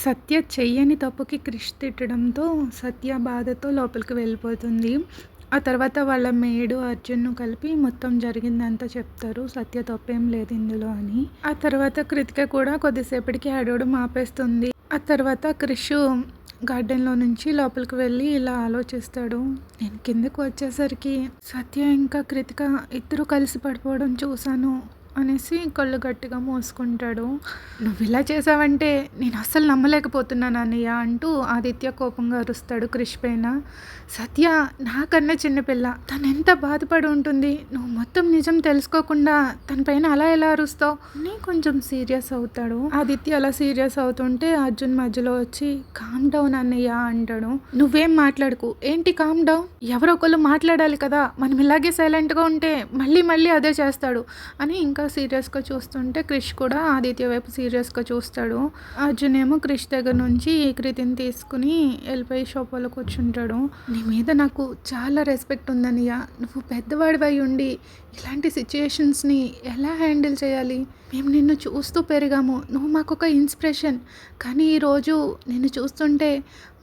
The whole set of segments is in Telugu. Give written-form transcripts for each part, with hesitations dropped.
సత్య చెయ్యని తప్పుకి క్రిష్ తిట్టడంతో సత్య బాధతో లోపలికి వెళ్ళిపోతుంది. ఆ తర్వాత వాళ్ళ మేడు అర్జున్‌ను కలిపి మొత్తం జరిగిందంతా చెప్తారు. సత్య తప్పేం లేదు ఇందులో అని. ఆ తర్వాత కృతిక కూడా కొద్దిసేపటికి ఏడవడం ఆపేస్తుంది. ఆ తర్వాత క్రిష్ గార్డెన్‌లో నుంచి లోపలికి వెళ్ళి ఇలా ఆలోచిస్తాడు. నేను కిందకు వచ్చేసరికి సత్య ఇంకా కృతిక ఇద్దరు కలిసి పడిపోవడం చూశాను అనేసి కళ్ళు గట్టిగా మూసుకుంటాడు. నువ్విలా చేసావంటే నేను అస్సలు నమ్మలేకపోతున్నాను అన్నయ్య అంటూ ఆదిత్య కోపంగా అరుస్తాడు క్రిష్ పైన. సత్య నాకన్నా చిన్నపిల్ల, తను ఎంత బాధపడి ఉంటుంది, నువ్వు మొత్తం నిజం తెలుసుకోకుండా తన పైన అలా ఎలా అరుస్తావు అని కొంచెం సీరియస్ అవుతాడు. ఆదిత్య అలా సీరియస్ అవుతుంటే అర్జున్ మధ్యలో వచ్చి కామ్ డౌన్ అన్నయ్య అంటాడు. నువ్వేం మాట్లాడుకు, ఏంటి కామ్ డౌన్, ఎవరో ఒకళ్ళు మాట్లాడాలి కదా, మనం ఇలాగే సైలెంట్గా ఉంటే మళ్ళీ మళ్ళీ అదే చేస్తాడు అని ఇంకా సీరియస్గా చూస్తుంటే క్రిష్ కూడా ఆదిత్య వైపు సీరియస్గా చూస్తాడు. అర్జున్ ఏమో క్రిష్ దగ్గర నుంచి కృతిని తీసుకుని వెళ్ళిపోయి షోపాలో కూర్చుంటాడు. నీ మీద నాకు చాలా రెస్పెక్ట్ ఉందనియా, నువ్వు పెద్దవాడివై ఉండి ఇలాంటి సిచ్యుయేషన్స్ని ఎలా హ్యాండిల్ చేయాలి, మేము నిన్ను చూస్తూ పెరిగాము, నువ్వు మాకు ఒక ఇన్స్పిరేషన్, కానీ ఈరోజు నిన్ను చూస్తుంటే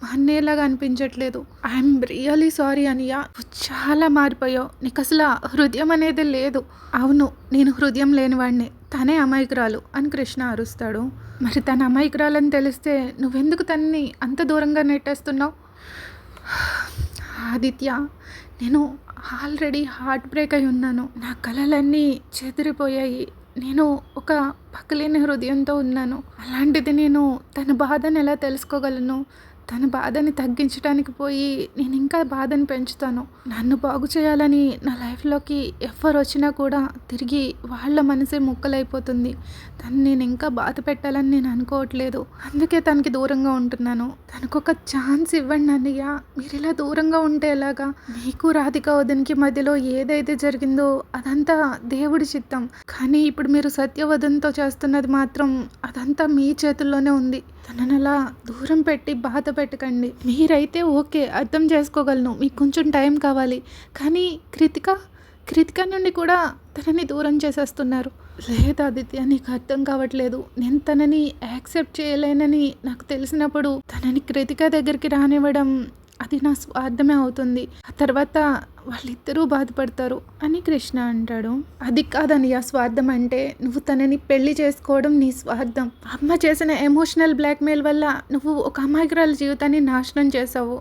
మా అన్నయ్యలాగా అనిపించట్లేదు. ఐఎమ్ రియలీ సారీ అనియా, నువ్వు చాలా మారిపోయావు, నీకు అసలు హృదయం అనేది లేదు. అవును, నేను హృదయం లేనివాడిని, తనే అమాయకురాలు అని కృష్ణ అరుస్తాడు. మరి తన అమాయకురాలని తెలిస్తే నువ్వెందుకు తనని అంత దూరంగా నెట్టేస్తున్నావు? ఆదిత్య, నేను ఆల్రెడీ హార్ట్ బ్రేక్ అయి ఉన్నాను, నా కలలన్నీ చెదిరిపోయాయి, నేను ఒక పక్కలేని హృదయంతో ఉన్నాను. అలాంటిది నేను తన బాధను ఎలా తెలుసుకోగలను? తన బాధని తగ్గించడానికి పోయి నేను ఇంకా బాధని పెంచుతాను. నన్ను బాగు చేయాలని నా లైఫ్లోకి ఎవరు వచ్చినా కూడా తిరిగి వాళ్ళ మనసే ముక్కలైపోతుంది. తను నేను ఇంకా బాధ పెట్టాలని నేను అనుకోవట్లేదు, అందుకే తనకి దూరంగా ఉంటున్నాను. తనకు ఒక ఛాన్స్ ఇవ్వండి అన్నయ్య, మీరు ఇలా దూరంగా ఉంటే ఎలాగా? మీకు రాధిక వదన్కి మధ్యలో ఏదైతే జరిగిందో అదంతా దేవుడి చిత్తం, కానీ ఇప్పుడు మీరు సత్యవదన్తో చేస్తున్నది మాత్రం అదంతా మీ చేతుల్లోనే ఉంది. తనని అలా దూరం పెట్టి బాధ పెట్టకండి. మీరైతే ఓకే, అర్థం చేసుకోగలను, మీకు కొంచెం టైం కావాలి, కానీ కృతిక నుండి కూడా తనని దూరం చేసేస్తున్నారు. లేదు ఆదిత్య, నీకు అర్థం కావట్లేదు. నేను తనని యాక్సెప్ట్ చేయలేనని నాకు తెలిసినప్పుడు తనని కృతిక దగ్గరికి రానివ్వడం అది నా స్వార్థమే అవుతుంది. ఆ తర్వాత వాళ్ళిద్దరూ బాధపడతారు అని కృష్ణ అంటాడు. అది కాదని ఆ స్వార్థం అంటే, నువ్వు తనని పెళ్లి చేసుకోవడం నీ స్వార్థం. అమ్మ చేసిన ఎమోషనల్ బ్లాక్మెయిల్ వల్ల నువ్వు ఒక అమాయకురాల జీవితాన్ని నాశనం చేసావు.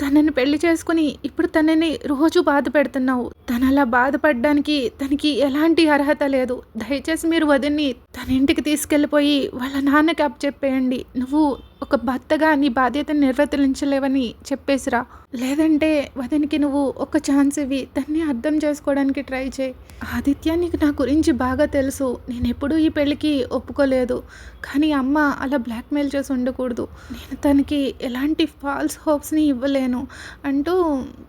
తనని పెళ్లి చేసుకుని ఇప్పుడు తనని రోజు బాధ పెడుతున్నావు. తను అలా బాధపడడానికి తనకి ఎలాంటి అర్హత లేదు. దయచేసి మీరు వదిన్ని తన ఇంటికి తీసుకెళ్ళిపోయి వాళ్ళ నాన్నకి అప్పచెప్పేయండి. నువ్వు ఒక భర్తగా నీ బాధ్యతను నిర్వర్తించలేవని చెప్పేసిరా. లేదంటే వదినికి నువ్వు ఒక ఛాన్స్ ఇవ్వి దాన్ని అర్థం చేసుకోవడానికి ట్రై చేయి. ఆదిత్య, నీకు నా గురించి బాగా తెలుసు, నేను ఎప్పుడూ ఈ పెళ్ళికి ఒప్పుకోలేదు, కానీ అమ్మ అలా బ్లాక్మెయిల్ చేసి ఉండకూడదు. నేను తనకి ఎలాంటి ఫాల్స్ హోప్స్ని ఇవ్వలేను అంటూ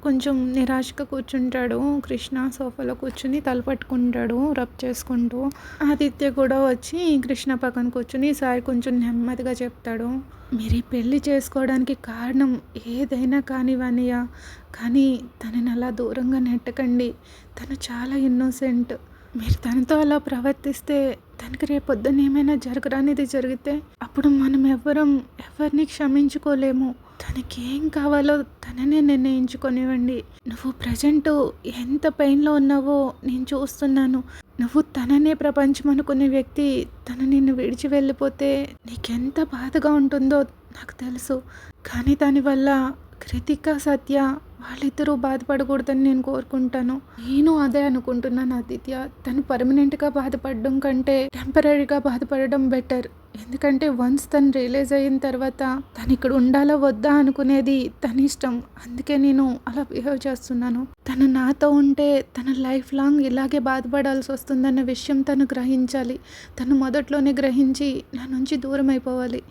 కొంచెం నిరాశగా కూర్చుంటాడు. కృష్ణ సోఫాలో కూర్చుని తలపట్టుకుంటాడు రబ్ చేసుకుంటూ. ఆదిత్య కూడా వచ్చి కృష్ణ పక్కన కూర్చుని ఈసారి కొంచెం నెమ్మదిగా చెప్తాడు. మీరు ఈ పెళ్ళి చేసుకోవడానికి కారణం ఏదైనా కానివ్వనియా, కానీ తనని అలా దూరంగా నెట్టకండి. తను చాలా ఇన్నోసెంట్. మీరు తనతో అలా ప్రవర్తిస్తే తనకి రేపొద్దున ఏమైనా జరగరానిది జరిగితే అప్పుడు మనం ఎవరిని క్షమించుకోలేము. తనకి ఏం కావాలో తననే నిర్ణయించుకొనివ్వండి. నువ్వు ప్రజెంట్ ఎంత పెయిన్లో ఉన్నావో నేను చూస్తున్నాను. నువ్వు తననే ప్రపంచం అనుకునే వ్యక్తి తను నిన్ను విడిచి వెళ్ళిపోతే నీకెంత బాధగా ఉంటుందో నాకు తెలుసు, కానీ దానివల్ల కృతిక సత్య వాళ్ళిద్దరూ బాధపడకూడదని నేను కోరుకుంటాను. నేను అదే అనుకుంటున్నాను ఆదిత్య. తను పర్మనెంట్గా బాధపడడం కంటే టెంపరీగా బాధపడడం బెటర్. ఎందుకంటే వన్స్ తను రియలైజ్ అయిన తర్వాత తను ఇక్కడ ఉండాలా వద్దా అనుకునేది తన ఇష్టం. అందుకే నేను అలా బిహేవ్ చేస్తున్నాను. తను నాతో ఉంటే తన లైఫ్ లాంగ్ ఇలాగే బాధపడాల్సి వస్తుందన్న విషయం తను గ్రహించాలి. తను మొదట్లోనే గ్రహించి నా నుంచి దూరం అయిపోవాలి.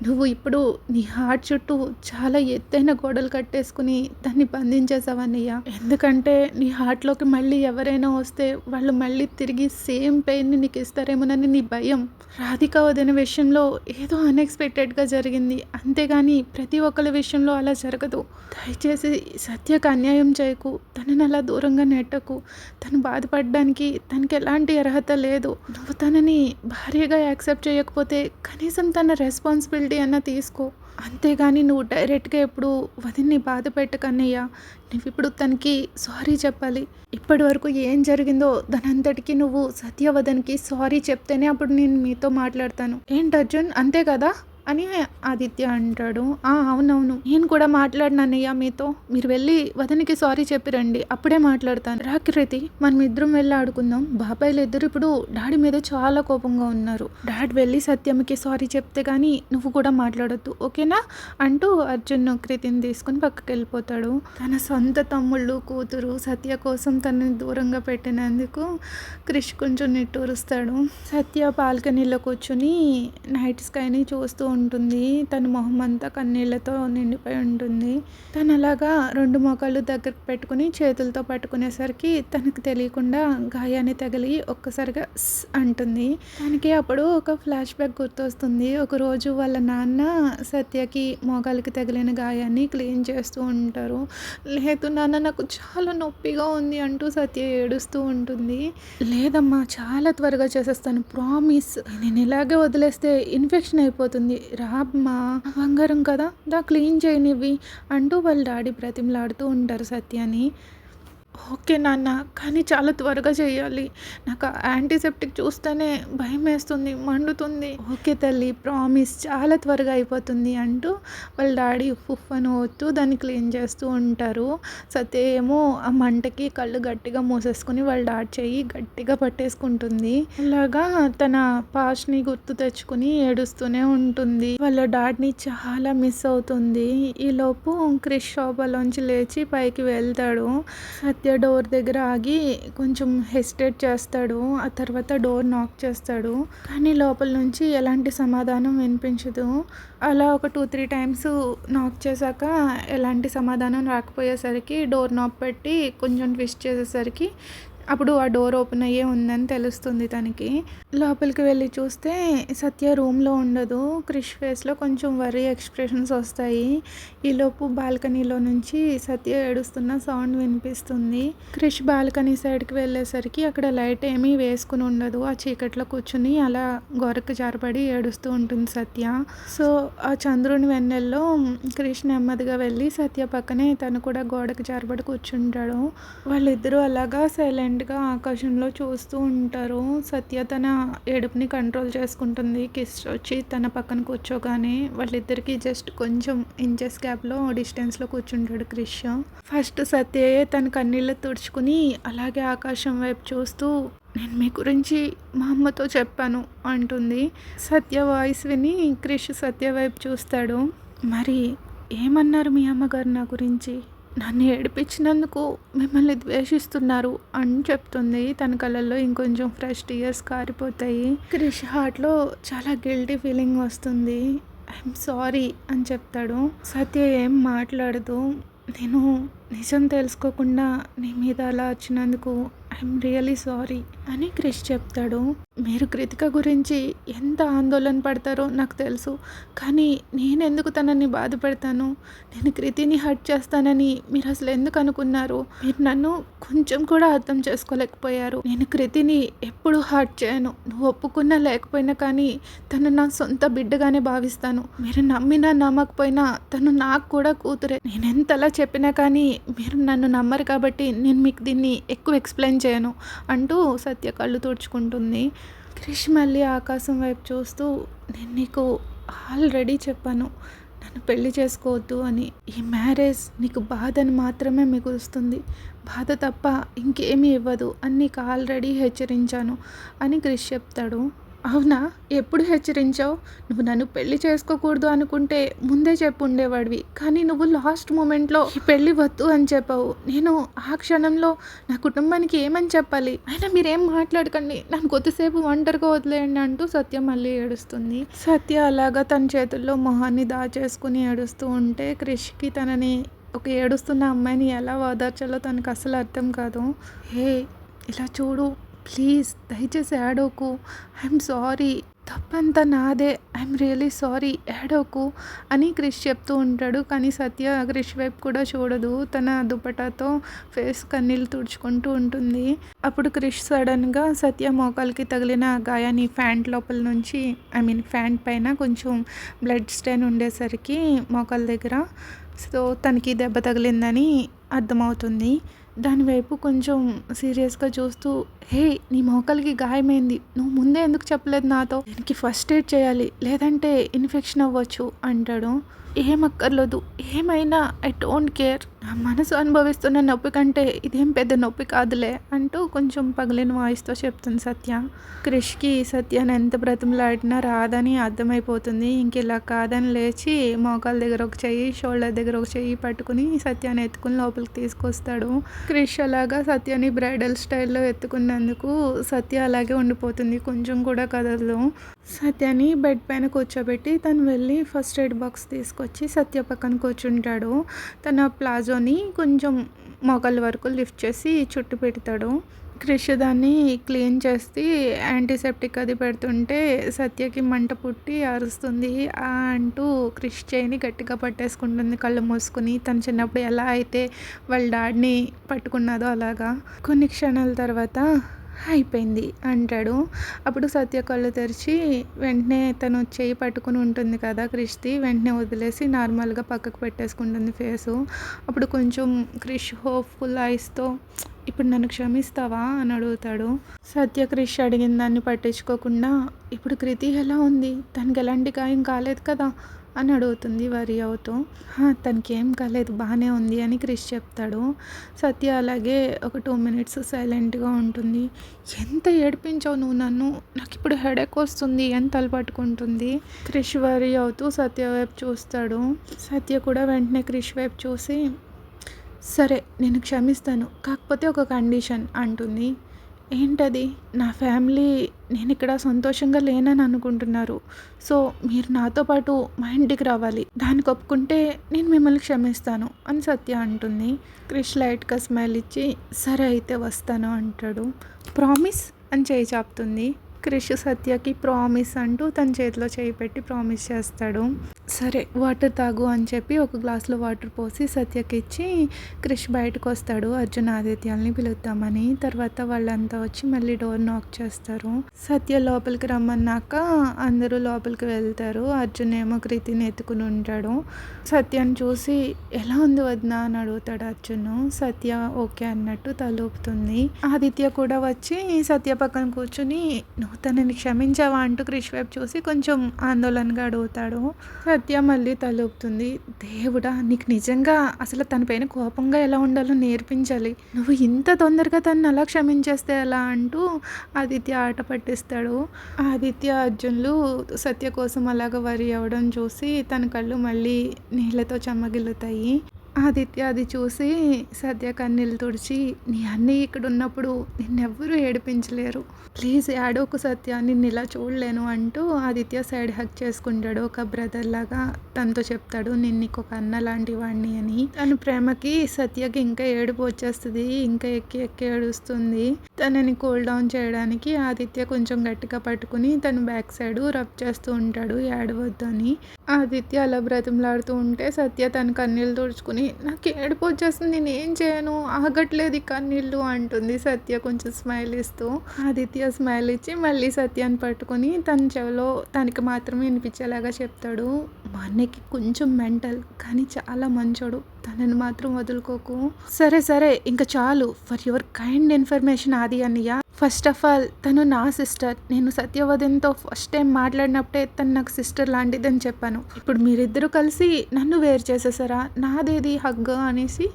నువ్వు ఇప్పుడు నీ హార్ట్ చుట్టూ చాలా ఎత్తైన గోడలు కట్టేసుకుని దాన్ని బంధించేసావన్నయ్య. ఎందుకంటే నీ హార్ట్లోకి మళ్ళీ ఎవరైనా వస్తే వాళ్ళు మళ్ళీ తిరిగి సేమ్ పెయిన్ని నీకు ఇస్తారేమోనని నీ భయం. రాధిక వదిన విషయంలో ఏదో అన్ఎక్స్పెక్టెడ్గా జరిగింది, అంతేగాని ప్రతి ఒక్కరి విషయంలో అలా జరగదు. దయచేసి సత్యకు అన్యాయం చేయకు, తనని అలా దూరంగా నెట్టకు. తను బాధపడడానికి తనకి ఎలాంటి అర్హత లేదు. నువ్వు తనని భార్యగా యాక్సెప్ట్ చేయకపోతే కనీసం తన రెస్పాన్సిబిలిటీ రెస్పాన్సిబిలిటీ అన్నా తీసుకో. అంతేగాని నువ్వు డైరెక్ట్‌గా ఎప్పుడు వదిన్ని బాధ పెట్టకన్నయ్య. నువ్విప్పుడు తనకి సారీ చెప్పాలి. ఇప్పటివరకు ఏం జరిగిందో దానంతటికి నువ్వు సత్య, వదన్‌కి సారీ చెప్తేనే అప్పుడు నేను మీతో మాట్లాడతాను. ఏంటి అర్జున్ అంతే కదా అని ఆదిత్య అంటాడు. అవునవును. నేను కూడా మాట్లాడను అన్నయ్య మీతో. మీరు వెళ్ళి వదన్‌కి సారీ చెప్పి రండి. అప్పుడే మాట్లాడతాను. రా కృతి మనం ఇద్దరం వెళ్ళి ఆడుకుందాం. బాబాయ్లు ఇద్దరు ఇప్పుడు డాడీ మీద చాలా కోపంగా ఉన్నారు. డాడ్ వెళ్ళి సత్యమ్మకి సారీ చెప్తే గానీ నువ్వు కూడా మాట్లాడొద్దు. ఓకేనా అంటూ అర్జున్ కృతిని తీసుకుని పక్కకి వెళ్ళిపోతాడు. తన సొంత తమ్ముళ్ళు, కూతురు సత్య కోసం తనని దూరంగా పెట్టినందుకు క్రిష్ కొంచెం నిట్టూరుస్తాడు. సత్య బాల్కనీలో కూర్చుని నైట్ స్కైని చూస్తూ ఉంటుంది. తన మొహం అంతా కన్నీళ్లతో నిండిపోయి ఉంటుంది. తను అలాగా 2 మోకాళ్ళు దగ్గరకు పెట్టుకుని చేతులతో పట్టుకునేసరికి తనకు తెలియకుండా గాయాన్ని తగిలి ఒక్కసారిగా అంటుంది. తనకి అప్పుడు ఒక ఫ్లాష్ బ్యాక్ గుర్తొస్తుంది. ఒకరోజు వాళ్ళ నాన్న సత్యకి మోకాలికి తగిలిన గాయాన్ని క్లీన్ చేస్తూ ఉంటారు. లేదు నాన్న నాకు చాలా నొప్పిగా ఉంది అంటూ సత్య ఏడుస్తూ ఉంటుంది. లేదమ్మా చాలా త్వరగా చేసేస్తాను ప్రామిస్. నేను ఇలాగే వదిలేస్తే ఇన్ఫెక్షన్ అయిపోతుంది. రామ్మా బంగారం కదా దా క్లీన్ చేయనివి అంటూ వాళ్ళ డాడీ బ్రతిమలాడుతూ ఉంటారు సత్యాని. ఓకే నాన్న కానీ చాలా త్వరగా చేయాలి. నాకు యాంటీసెప్టిక్ చూస్తేనే భయం వేస్తుంది, మండుతుంది. ఓకే తల్లి ప్రామిస్ చాలా త్వరగా అయిపోతుంది అంటూ వాళ్ళ డాడీ ఉఫ్ అని ఓతూ దాన్ని క్లీన్ చేస్తూ ఉంటారు. సత్య ఏమో ఆ మంటకి కళ్ళు గట్టిగా మూసేసుకుని వాళ్ళ డాడీ చెయ్యి గట్టిగా పట్టేసుకుంటుంది. అలాగా తన పాస్ట్ని గుర్తు తెచ్చుకుని ఏడుస్తూనే ఉంటుంది. వాళ్ళ డాడీని చాలా మిస్ అవుతుంది. ఈలోపు క్రిష్ షాపాలోంచి లేచి పైకి వెళ్తాడు. సత్య డోర్ దగ్గర ఆగి కొంచెం హెసిటేట్ చేస్తాడు. ఆ తర్వాత డోర్ నాక్ చేస్తాడు. కానీ లోపల నుంచి ఎలాంటి సమాధానం వినిపించదు. అలా ఒక 2-3 టైమ్స్ నాక్ చేశాక ఎలాంటి సమాధానం రాకపోయేసరికి డోర్ నాక్ పెట్టి కొంచెం ట్విస్ట్ చేసేసరికి అప్పుడు ఆ డోర్ ఓపెన్ అయ్యే ఉందని తెలుస్తుంది తనకి. లోపలికి వెళ్ళి చూస్తే సత్య రూమ్లో ఉండదు. క్రిష్ ఫేస్లో కొంచెం వరీ ఎక్స్ప్రెషన్స్ వస్తాయి. ఈలోపు బాల్కనీలో నుంచి సత్య ఏడుస్తున్న సౌండ్ వినిపిస్తుంది. క్రిష్ బాల్కనీ సైడ్కి వెళ్ళేసరికి అక్కడ లైట్ ఏమీ వేసుకుని ఉండదు. ఆ చీకట్లో కూర్చుని అలా గోరకు జారపడి ఏడుస్తూ ఉంటుంది సత్య. సో ఆ చంద్రుని వెన్నెల్లో క్రిష్ నెమ్మదిగా వెళ్ళి సత్య పక్కనే తను కూడా గోడకు జారపడి కూర్చుంటాడు. వాళ్ళిద్దరూ అలాగా సైలెంట్గా ఆకాశంలో చూస్తూ ఉంటారు. సత్య తన ఏడుపుని కంట్రోల్ చేసుకుంటుంది. కిస్ వచ్చి తన పక్కన కూర్చోగానే వాళ్ళిద్దరికి జస్ట్ కొంచెం ఇంచెస్ గ్యాప్లో డిస్టెన్స్లో కూర్చుంటాడు క్రిష్. ఫస్ట్ సత్యయే తన కన్నీళ్ళు తుడుచుకుని అలాగే ఆకాశం వైపు చూస్తూ నేను మీ గురించి మా అమ్మతో చెప్పాను అంటుంది. సత్య వాయిస్ విని క్రిష్ సత్య వైపు చూస్తాడు. మరి ఏమన్నారు మీ అమ్మగారు నా గురించి? నన్ను ఏడిపించినందుకు మిమ్మల్ని ద్వేషిస్తున్నారు అని చెప్తుంది. తన కళ్ళల్లో ఇంకొంచెం ఫ్రెష్ టీయర్స్ కారిపోతాయి. క్రిష్ హార్ట్లో చాలా గిల్టీ ఫీలింగ్ వస్తుంది. ఐఎమ్ సారీ అని చెప్తాడు. సత్య ఏం మాట్లాడదు. నేను నిజం తెలుసుకోకుండా నీ మీద అలా వచ్చినందుకు ఐఎమ్ రియలీ సారీ అని క్రిష్ చెప్తాడు. మీరు కృతిక గురించి ఎంత ఆందోళన పడతారో నాకు తెలుసు. కానీ నేనెందుకు తనని బాధ పెడతాను? నేను కృతిని హర్ట్ చేస్తానని మీరు అసలు ఎందుకు అనుకున్నారు? మీరు నన్ను కొంచెం కూడా అర్థం చేసుకోలేకపోయారు. నేను కృతిని ఎప్పుడు హర్ట్ చేయను. నువ్వు ఒప్పుకున్నా లేకపోయినా కానీ తను నా సొంత బిడ్డగానే భావిస్తాను. మీరు నమ్మినా నమ్మకపోయినా తను నాకు కూడా కూతురే. నేను ఎంతలా చెప్పినా కానీ మీరు నన్ను నమ్మరు కాబట్టి నేను మీకు దీన్ని ఎక్కువ ఎక్స్ప్లెయిన్ చేయను అంటూ సత్య కళ్ళు తుడుచుకుంటుంది. క్రిష్ మళ్ళీ ఆకాశం వైపు చూస్తూ నేను నీకు ఆల్రెడీ చెప్పాను నన్ను పెళ్లి చేసుకోవద్దు అని. ఈ మ్యారేజ్ నీకు బాధని మాత్రమే మిగులుస్తుంది, బాధ తప్ప ఇంకేమీ ఇవ్వదు అని నీకు ఆల్రెడీ హెచ్చరించాను అని క్రిష్ చెప్తాడు. అవునా ఎప్పుడు హెచ్చరించావు? నువ్వు నన్ను పెళ్లి చేసుకోకూడదు అనుకుంటే ముందే చెప్పు ఉండేవాడివి. కానీ నువ్వు లాస్ట్ మూమెంట్లో ఈ పెళ్ళి వద్దు అని చెప్పావు. నేను ఆ క్షణంలో నా కుటుంబానికి ఏమని చెప్పాలి? అయినా మీరేం మాట్లాడకండి, నన్ను కొద్దిసేపు ఒంటరిగా వదిలేయండి అంటూ సత్య మళ్ళీ ఏడుస్తుంది. సత్య అలాగా తన చేతుల్లో మొహాన్ని దాచేసుకుని ఏడుస్తూ ఉంటే క్రిష్కి తనని ఒక ఏడుస్తున్న అమ్మాయిని ఎలా ఓదార్చాలో తనకు అసలు అర్థం కాదు. ఇలా చూడు ప్లీజ్ దయచేసి ఏడవకు, ఐఎమ్ సారీ తప్పంతా నాదే. ఐయామ్ రియల్లీ సారీ ఏడవకు అని క్రిష్ చెప్తూ ఉంటాడు. కానీ సత్య క్రిష్ వైపు కూడా చూడదు. తన దుపటాతో ఫేస్ కన్నీళ్ళు తుడుచుకుంటూ ఉంటుంది. అప్పుడు క్రిష్ సడన్‌గా సత్య మోకాలికి తగిలిన గాయాన్ని ఫ్యాంట్ లోపల నుంచి ఫ్యాంట్ పైన కొంచెం బ్లడ్ స్టెయిన్ ఉండేసరికి మోకాలు దగ్గర తనకి దెబ్బ తగిలిందని అర్థమవుతుంది. దాని వైపు కొంచెం సీరియస్‌గా చూస్తూ, "హే! నీ మోకాలికి గాయమైంది. నువ్వు ముందే ఎందుకు చెప్పలేదు నాతో? దీనికి ఫస్ట్ ఎయిడ్ చేయాలి. లేదంటే ఇన్ఫెక్షన్ అవ్వచ్చు" అంటాడు. "ఏం అక్కర్లేదు. ఏమైనా ఐ డోంట్ కేర్. నా మనసు అనుభవిస్తున్న నొప్పి కంటే ఇదేం పెద్ద నొప్పి కాదులే" అంటూ కొంచెం పగిలిన వాయిస్‌తో చెప్తుంది సత్య. క్రిష్‌కి సత్యని ఎంత బ్రతిమలాడినా రాదని అర్థమైపోతుంది. ఇలా కాదని లేచి మోకాళ్ళ దగ్గర ఒక చెయ్యి, షోల్డర్ దగ్గర ఒక చెయ్యి పట్టుకుని సత్యాని ఎత్తుకుని లోపలికి తీసుకొస్తాడు. క్రిష్ అలాగా సత్యని బ్రైడల్ స్టైల్‌లో ఎత్తుకున్నందుకు సత్య అలాగే ఉండిపోతుంది. కొంచెం కూడా కదలదు. సత్యని బెడ్ పైన కూర్చోబెట్టి తను వెళ్ళి ఫస్ట్ ఎయిడ్ బాక్స్ తీసుకొచ్చి సత్య పక్కన కూర్చుంటాడు. తన ప్లాజోని కొంచెం మోకాళ్ళ వరకు లిఫ్ట్ చేసి చుట్టు పెడతాడు. క్రిష్ దాన్ని క్లీన్ చేసి యాంటీసెప్టిక్ అది పెడుతుంటే సత్యకి మంట పుట్టి అరుస్తుంది. అంటూ క్రిష్ చేయిని గట్టిగా పట్టేసుకుంటుంది కళ్ళు మూసుకుని. తను చిన్నప్పుడు ఎలా అయితే వాళ్ళ డాడీని పట్టుకున్నదో అలాగా. కొన్ని క్షణాల తర్వాత అయిపోయింది అంటాడు. అప్పుడు సత్య కళ్ళు తెరిచి వెంటనే తను చేయి పట్టుకుని ఉంటుంది కదా క్రిష్‌ది, వెంటనే వదిలేసి నార్మల్‌గా పక్కకు పెట్టేసుకుంటుంది ఫేసు. అప్పుడు కొంచెం క్రిష్ హోప్‌ఫుల్ ఐస్‌తో, "ఇప్పుడు నన్ను క్షమిస్తావా" అని అడుగుతాడు. సత్య క్రిష్ అడిగిన దాన్ని పట్టించుకోకుండా, "ఇప్పుడు కృతి ఎలా ఉంది? తనకి ఎలాంటి గాయం కాలేదు కదా" అని అడుగుతుంది వరి అవుతూ. తనకేం కాలేదు, బాగానే ఉంది" అని క్రిష్ చెప్తాడు. సత్య అలాగే ఒక 2 మినిట్స్ సైలెంట్గా ఉంటుంది. "ఎంత ఏడిపించావు నువ్వు నన్ను, నాకు ఇప్పుడు హెడేక్ వస్తుంది" అని తలపట్టుకుంటుంది. క్రిష్ వరి అవుతూ సత్య వైపు చూస్తాడు. సత్య కూడా వెంటనే క్రిష్ వైపు చూసి, "సరే నేను క్షమిస్తాను, కాకపోతే ఒక కండిషన్" అంటుంది. "ఏంటది?" "నా ఫ్యామిలీ నేను ఇక్కడ సంతోషంగా లేనని అనుకుంటున్నారు. సో మీరు నాతో పాటు మా ఇంటికి రావాలి. దానికి ఒప్పుకుంటే నేను మిమ్మల్ని క్షమిస్తాను" అని సత్య అంటుంది. క్రిష్ లైట్గా స్మైల్ ఇచ్చి, "సరే అయితే వస్తాను" అంటాడు. "ప్రామిస్" అని చేయి చాపుతుంది. క్రిష్ సత్యకి ప్రామిస్ అంటూ తన చేతిలో చేయి పెట్టి ప్రామిస్ చేస్తాడు. "సరే వాటర్ తాగు" అని చెప్పి ఒక గ్లాస్లో వాటర్ పోసి సత్యకి ఇచ్చి క్రిష్ బయటకు వస్తాడు అర్జున్ ఆదిత్యాలని పిలుద్దామని. తర్వాత వాళ్ళంతా వచ్చి మళ్ళీ డోర్ నాక్ చేస్తారు. సత్య లోపలికి రమ్మన్నాక అందరూ లోపలికి వెళ్తారు. అర్జున్ ఏమో కృతిని ఎత్తుకుని ఉంటాడు. సత్యాన్ని చూసి, "ఎలా ఉంది వదినా" అని అడుగుతాడు అర్జున్. సత్య ఓకే అన్నట్టు తలూపుతుంది. ఆదిత్య కూడా వచ్చి సత్య పక్కన కూర్చుని, "నువ్వు తనని క్షమించావా" అంటూ క్రిష్ వైపు చూసి కొంచెం ఆందోళనగా అడుగుతాడు. సత్య మళ్ళీ తలూపుతుంది. "దేవుడా, నీకు నిజంగా అసలు తన పైన కోపంగా ఎలా ఉండాలో నేర్పించాలి. నువ్వు ఇంత తొందరగా తనని అలా క్షమించేస్తే ఎలా" అంటూ ఆదిత్య ఆట పట్టిస్తాడు. ఆదిత్య అర్జున్లు సత్య కోసం అలాగ వరి అవ్వడం చూసి తన కళ్ళు మళ్ళీ నీళ్ళతో చెమ్మగిల్లుతాయి. ఆదిత్య అది చూసి సత్య కన్నీళ్ళు తుడిచి, "నీ అన్నయ్య ఇక్కడ ఉన్నప్పుడు నిన్నెవ్వరూ ఏడిపించలేరు. ప్లీజ్ ఏడవకు సత్య, నిన్ను ఇలా చూడలేను" అంటూ ఆదిత్య సైడ్ హగ్ చేసుకుంటాడు. ఒక బ్రదర్ లాగా తనతో చెప్తాడు, "నేను నీకు ఒక అన్న లాంటి వాడిని" అని. తన ప్రేమకి సత్యకి ఇంకా ఏడుపు వచ్చేస్తుంది. ఇంకా ఎక్కి ఎక్కి ఏడుస్తుంది. తనని కూల్ డౌన్ చేయడానికి ఆదిత్య కొంచెం గట్టిగా పట్టుకుని తన బ్యాక్ సైడ్ రబ్ చేస్తూ ఉంటాడు ఏడవద్దు అని. ఆదిత్య అలా బ్రతిమలాడుతూ ఉంటే సత్య తన కన్నీళ్ళు తుడుచుకుని, "నాకు ఏడుపు వచ్చేస్తుంది, నేనేం చేయను, ఆగట్లేదు ఈ కన్నీళ్ళు" అంటుంది సత్య కొంచెం స్మైల్ ఇస్తూ. ఆదిత్య స్మైల్ ఇచ్చి మళ్ళీ సత్యాన్ని పట్టుకొని తన చెవిలో తనకి మాత్రమే వినిపించేలాగా చెప్తాడు, "మా అన్నయ్యకి కొంచెం మెంటల్, కానీ చాలా మంచోడు. తనని మాత్రం వదులుకోకు." "సరే సరే ఇంకా చాలు. ఫర్ యువర్ కైండ్ ఇన్ఫర్మేషన్ ఆది అన్నయ్య, ఫస్ట్ ఆఫ్ ఆల్ తను నా సిస్టర్. నేను సత్యవదన్తో ఫస్ట్ టైం మాట్లాడినప్పుడే తను నాకు సిస్టర్ లాంటిదని చెప్పాను. ఇప్పుడు మీరిద్దరూ కలిసి నన్ను వేరు చేసేసారా? నాదేది హగ్" అనేసి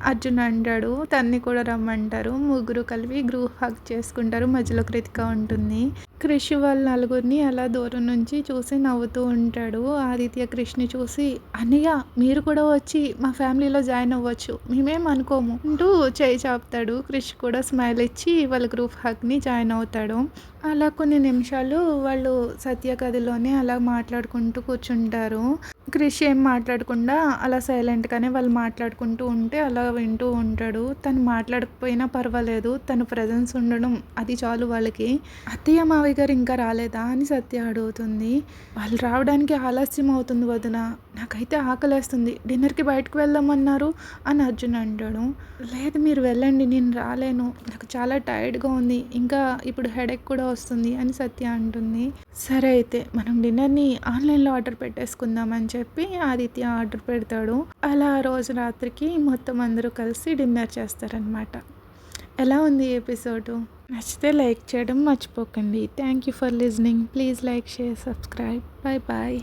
అర్జున్ అంటాడు. తన్ని కూడా రమ్మంటారు. ముగ్గురు కలిపి గ్రూప్ హగ్ చేసుకుంటారు. మధ్యలో కృతిక ఉంటుంది. క్రిష్ వాళ్ళ నలుగురిని అలా దూరం నుంచి చూసి నవ్వుతూ ఉంటాడు. ఆదిత్య క్రిష్ని చూసి, "అన్నయ్య మీరు కూడా వచ్చి మా ఫ్యామిలీలో జాయిన్ అవ్వచ్చు, మేమేం అనుకోము" అంటూ చేయి చాపుతాడు. క్రిష్ కూడా స్మైల్ ఇచ్చి వాళ్ళ గ్రూప్ హగ్ని జాయిన్ అవుతాడు. అలా కొన్ని నిమిషాలు వాళ్ళు సత్య గదిలోనే అలా మాట్లాడుకుంటూ కూర్చుంటారు. క్రిష్ ఏం మాట్లాడకుండా అలా సైలెంట్‌గానే వాళ్ళు మాట్లాడుకుంటూ ఉంటే అలా వింటూ ఉంటాడు. తను మాట్లాడకపోయినా పర్వాలేదు. తన ప్రెజెన్స్ ఉండడం అది చాలు వాళ్ళకి. "అత్తయ్య, మావయ్య గారు ఇంకా రాలేదా?" అని సత్య అడుగుతుంది. "వాళ్ళు రావడానికి ఆలస్యం అవుతుంది వదిన. నాకైతే ఆకలేస్తుంది. డిన్నర్‌కి బయటకు వెళ్దామన్నారు" అని అర్జున్ అంటాడు. "లేదు, మీరు వెళ్ళండి. నేను రాలేను. నాకు చాలా టైర్డ్‌గా ఉంది. ఇంకా ఇప్పుడు హెడేక్ కూడా వస్తుంది" అని సత్య అంటుంది. సరే అయితే మనం డిన్నర్‌ని ఆన్‌లైన్‌లో ఆర్డర్ పెట్టేసుకుందాం అని చెప్పి ఆదిత్య ఆర్డర్ పెడతాడు. అలా ఆ రోజు రాత్రికి మొత్తం అందరూ కలిసి డిన్నర్ చేస్తారనమాట. ఎలా ఉంది ఈ ఎపిసోడు? నచ్చితే లైక్ చేయడం మర్చిపోకండి. Thank you for listening. Please like, share, subscribe. Bye bye.